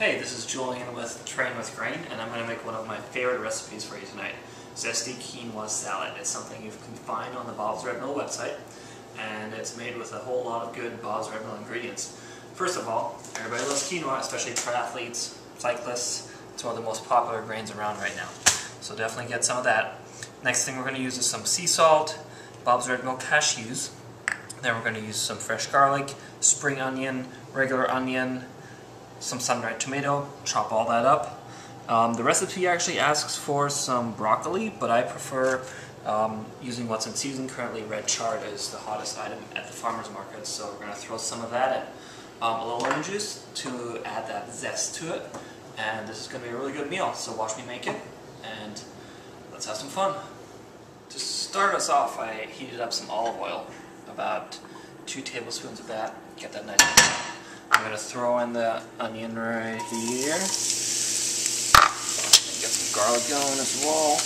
Hey, this is Julian with Train with Grain, and I'm going to make one of my favorite recipes for you tonight, Zesty Quinoa salad. It's something you can find on the Bob's Red Mill website, and it's made with a whole lot of good Bob's Red Mill ingredients. First of all, everybody loves quinoa, especially triathletes, cyclists. It's one of the most popular grains around right now, so definitely get some of that. Next thing we're going to use is some sea salt, Bob's Red Mill cashews. Then we're going to use some fresh garlic, spring onion, regular onion, some sun-dried tomato, chop all that up. The recipe actually asks for some broccoli, but I prefer using what's in season. Currently, red chard is the hottest item at the farmer's market, so we're going to throw some of that in. A little lemon juice to add that zest to it, and this is going to be a really good meal, so watch me make it, and let's have some fun. To start us off, I heated up some olive oil, about 2 tablespoons of that, get that nice and hot. I'm going to throw in the onion right here, and get some garlic going as well.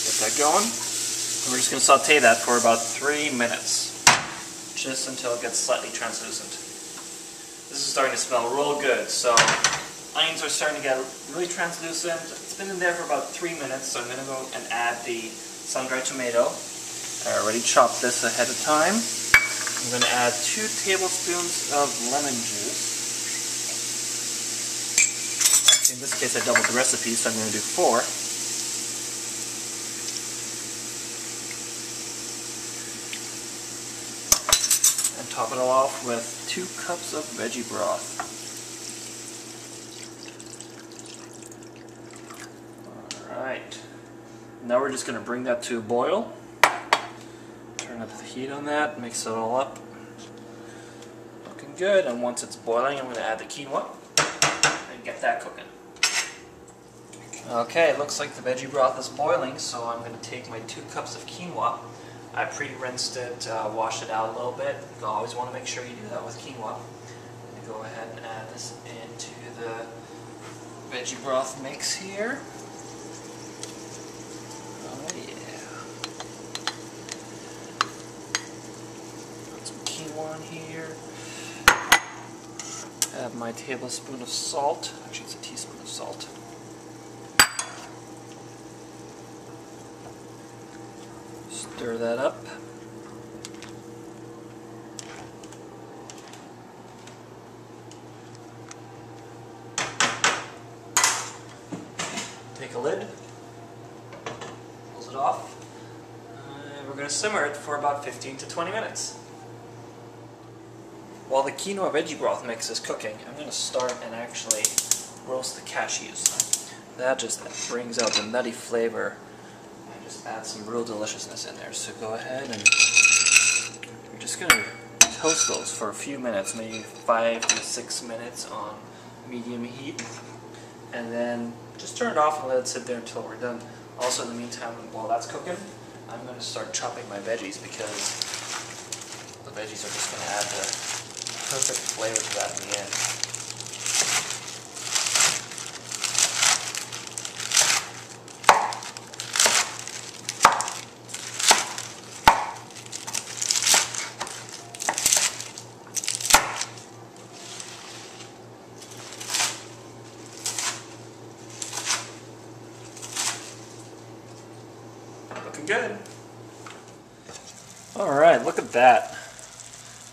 Get that going. And we're just going to saute that for about 3 minutes, just until it gets slightly translucent. This is starting to smell real good, so onions are starting to get really translucent. It's been in there for about 3 minutes, so I'm going to go and add the sun-dried tomato. I already chopped this ahead of time. I'm going to add 2 tablespoons of lemon juice. In this case I doubled the recipe, so I'm going to do 4. Top it all off with 2 cups of veggie broth. Alright, now we're just going to bring that to a boil. Turn up the heat on that, mix it all up. Looking good, and once it's boiling I'm going to add the quinoa and get that cooking. Okay, it looks like the veggie broth is boiling, so I'm going to take my 2 cups of quinoa. I pre-rinsed it, washed it out a little bit. You always want to make sure you do that with quinoa. I'm going to go ahead and add this into the veggie broth mix here. Oh yeah. Put some quinoa in here. Add my tablespoon of salt. Actually, it's a teaspoon of salt. Stir that up. Take a lid, close it off, and we're going to simmer it for about 15 to 20 minutes. While the quinoa veggie broth mix is cooking, I'm going to start and actually roast the cashews. That just brings out the nutty flavor. Just add some real deliciousness in there. So go ahead and you're just going to toast those for a few minutes, maybe 5 to 6 minutes on medium heat, and then just turn it off and let it sit there until we're done. Also, in the meantime, while that's cooking, I'm going to start chopping my veggies, because the veggies are just going to add the perfect flavor to that in the end. Looking good. Alright, look at that.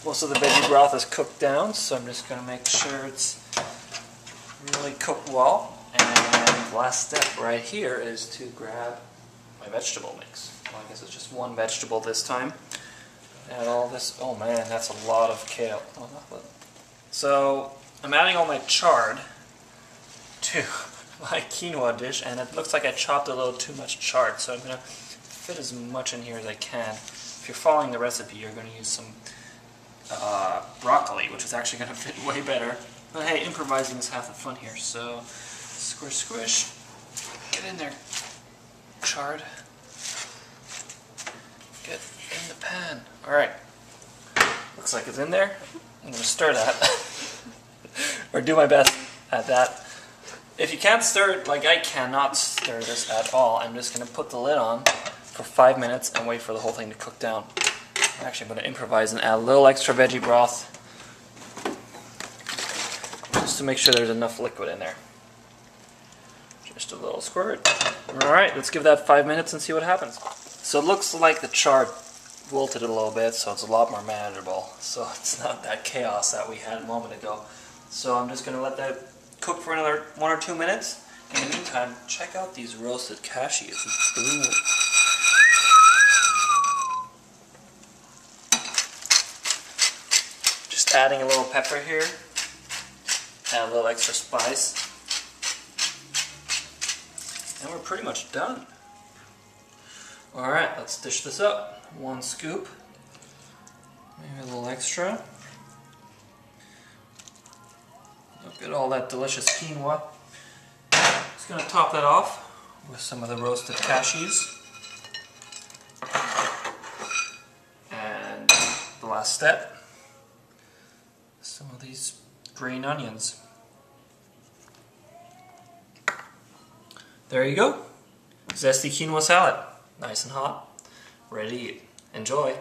Most of the veggie broth is cooked down, so I'm just going to make sure it's really cooked well. And the last step right here is to grab my vegetable mix. Well, I guess it's just one vegetable this time. Add all this. Oh man, that's a lot of kale. Oh, so I'm adding all my chard to my quinoa dish, and it looks like I chopped a little too much chard, so I'm going to fit as much in here as I can. If you're following the recipe, you're going to use some broccoli, which is actually going to fit way better. But hey, improvising is half the fun here, so squish, squish, get in there, chard, get in the pan. Alright, looks Looks like it's in there. I'm going to stir that, or do my best at that. If you can't stir it, like I cannot stir this at all, I'm just going to put the lid on for 5 minutes and wait for the whole thing to cook down. Actually, I'm going to improvise and add a little extra veggie broth just to make sure there's enough liquid in there. Just a little squirt. Alright, let's give that 5 minutes and see what happens. So it looks like the chard wilted it a little bit, so it's a lot more manageable. So it's not that chaos that we had a moment ago. So I'm just going to let that cook for another 1 or 2 minutes. In the meantime, check out these roasted cashews. Ooh. Just adding a little pepper here. Add a little extra spice. And we're pretty much done. Alright, let's dish this up. 1 scoop. Maybe a little extra. Look at all that delicious quinoa. Just going to top that off with some of the roasted cashews. And the last step, some of these green onions. There you go. Zesty quinoa salad. Nice and hot. Ready to eat. Enjoy.